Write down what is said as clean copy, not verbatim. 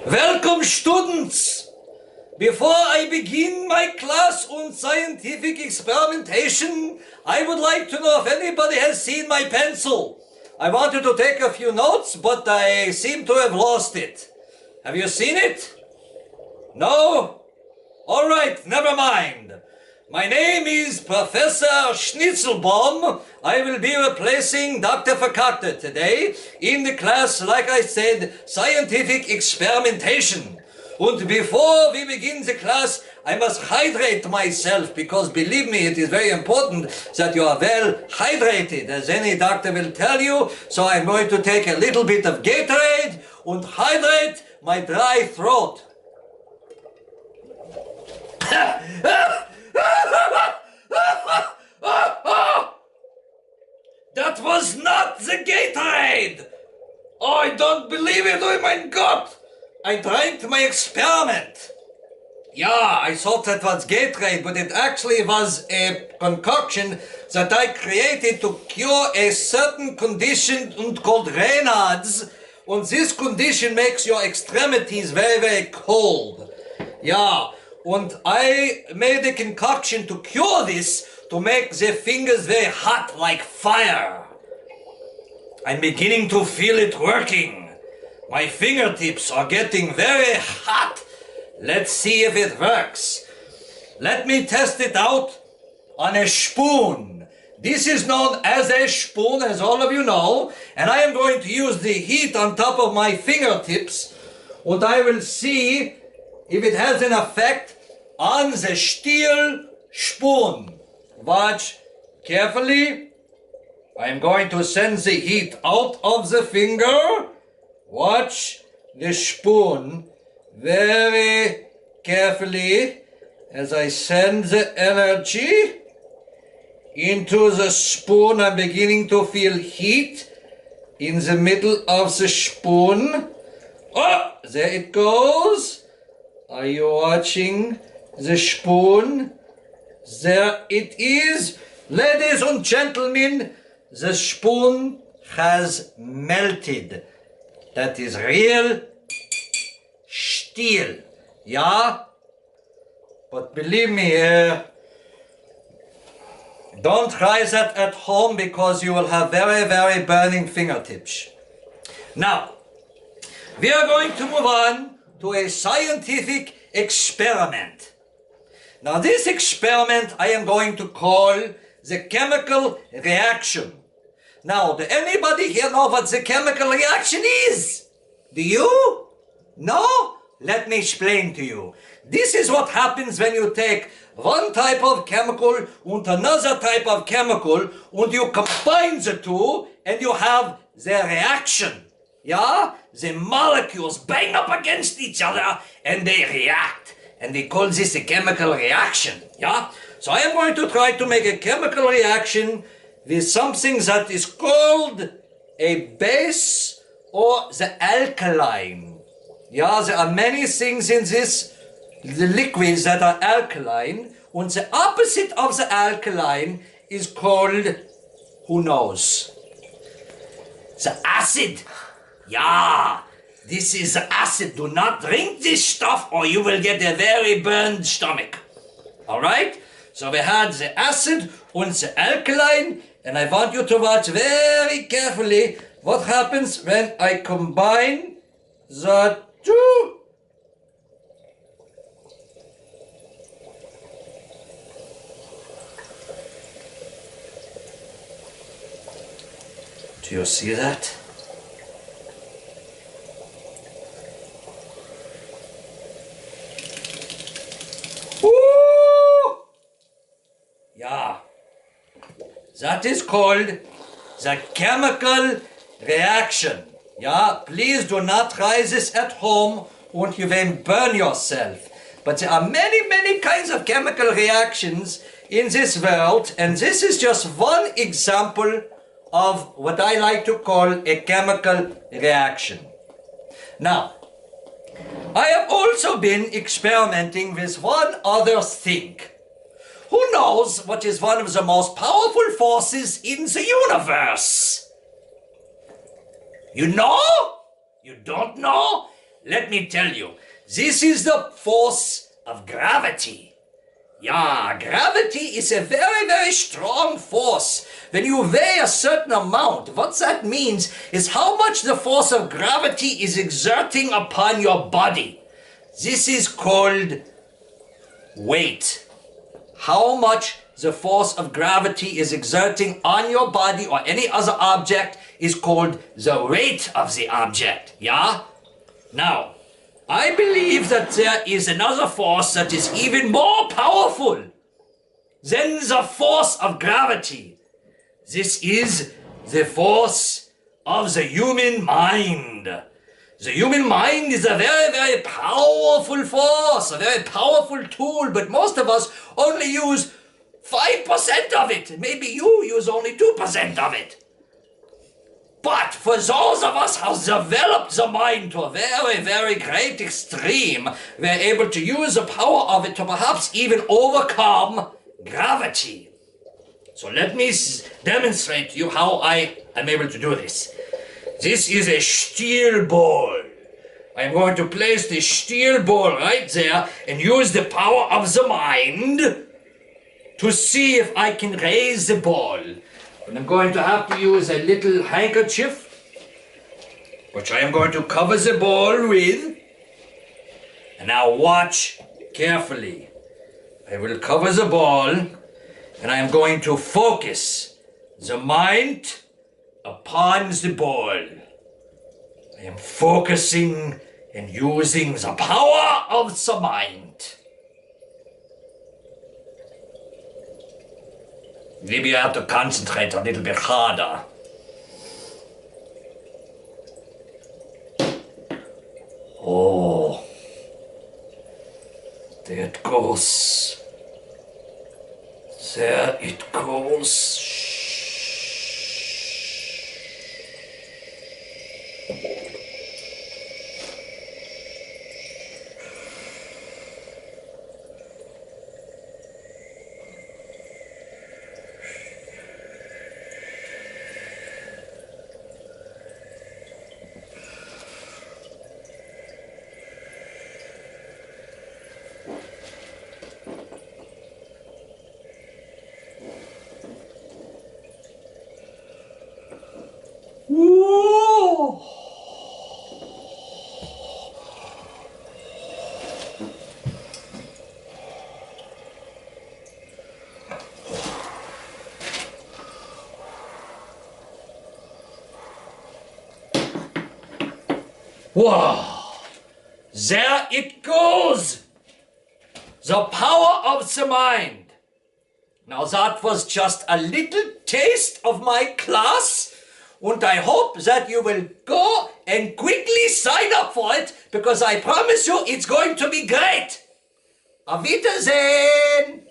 Welcome, students! Before I begin my class on scientific experimentation, I would like to know if anybody has seen my pencil. I wanted to take a few notes, but I seem to have lost it. Have you seen it? No? All right, never mind. My name is Professor Schnizteilbaum. I will be replacing Dr. Verkackte today in the class, like I said, scientific experimentation. And before we begin the class, I must hydrate myself because, believe me, it is very important that you are well hydrated, as any doctor will tell you. So I'm going to take a little bit of Gatorade and hydrate my dry throat. That was not the Gatorade! Oh, I don't believe it, oh my God! I drank my experiment. Yeah, I thought that was Gatorade, but it actually was a concoction that I created to cure a certain condition called Raynaud's, and this condition makes your extremities very, very cold. Yeah, and I made a concoction to cure this, to make the fingers very hot like fire. I'm beginning to feel it working. My fingertips are getting very hot. Let's see if it works. Let me test it out on a spoon. This is known as a spoon, as all of you know, and I am going to use the heat on top of my fingertips, and I will see if it has an effect on the steel spoon. Watch carefully. I'm going to send the heat out of the finger. Watch the spoon very carefully as I send the energy into the spoon. I'm beginning to feel heat in the middle of the spoon. Oh, there it goes. Are you watching the spoon? There it is. Ladies and gentlemen, the spoon has melted. That is real steel. Yeah? But believe me, don't try that at home because you will have very, very burning fingertips. Now, we are going to move on to a scientific experiment. Now, this experiment I am going to call the chemical reaction. Now, do anybody here know what the chemical reaction is? Do you? No? Let me explain to you. This is what happens when you take one type of chemical and another type of chemical and you combine the two and you have the reaction. Yeah? The molecules bang up against each other and they react. And we call this a chemical reaction. Yeah? So I am going to try to make a chemical reaction with something that is called a base or the alkaline. Yeah, there are many things in the liquids that are alkaline, and the opposite of the alkaline is called, who knows? The acid. Yeah, this is the acid. Do not drink this stuff or you will get a very burned stomach. All right? So we had the acid and the alkaline, and I want you to watch very carefully what happens when I combine the two. Do you see that? Ooh! Yeah. That is called the chemical reaction. Yeah, please do not try this at home and you will burn yourself. But there are many, many kinds of chemical reactions in this world, and this is just one example of what I like to call a chemical reaction. Now, I have also been experimenting with one other thing. Who knows what is one of the most powerful forces in the universe? You know? You don't know? let me tell you, this is the force of gravity. Yeah, gravity is a very, very strong force. When you weigh a certain amount, what that means is how much the force of gravity is exerting upon your body. This is called weight. How much the force of gravity is exerting on your body or any other object is called the weight of the object, yeah? Now, I believe that there is another force that is even more powerful than the force of gravity. This is the force of the human mind. The human mind is a very, very powerful force, a very powerful tool, but most of us only use 5% of it. Maybe you use only 2% of it. But for those of us who have developed the mind to a very, very great extreme, we're able to use the power of it to perhaps even overcome gravity. So let me demonstrate to you how I am able to do this. This is a steel ball. I'm going to place the steel ball right there and use the power of the mind to see if I can raise the ball. And I'm going to have to use a little handkerchief, which I am going to cover the ball with. And now watch carefully. I will cover the ball, and I am going to focus the mind upon the ball. I am focusing and using the power of the mind. Maybe I have to concentrate a little bit harder. Oh, there it goes. There it goes. Whoa! Wow! There it goes! The power of the mind. Now that was just a little taste of my class. And I hope that you will go and quickly sign up for it, because I promise you it's going to be great. Auf Wiedersehen!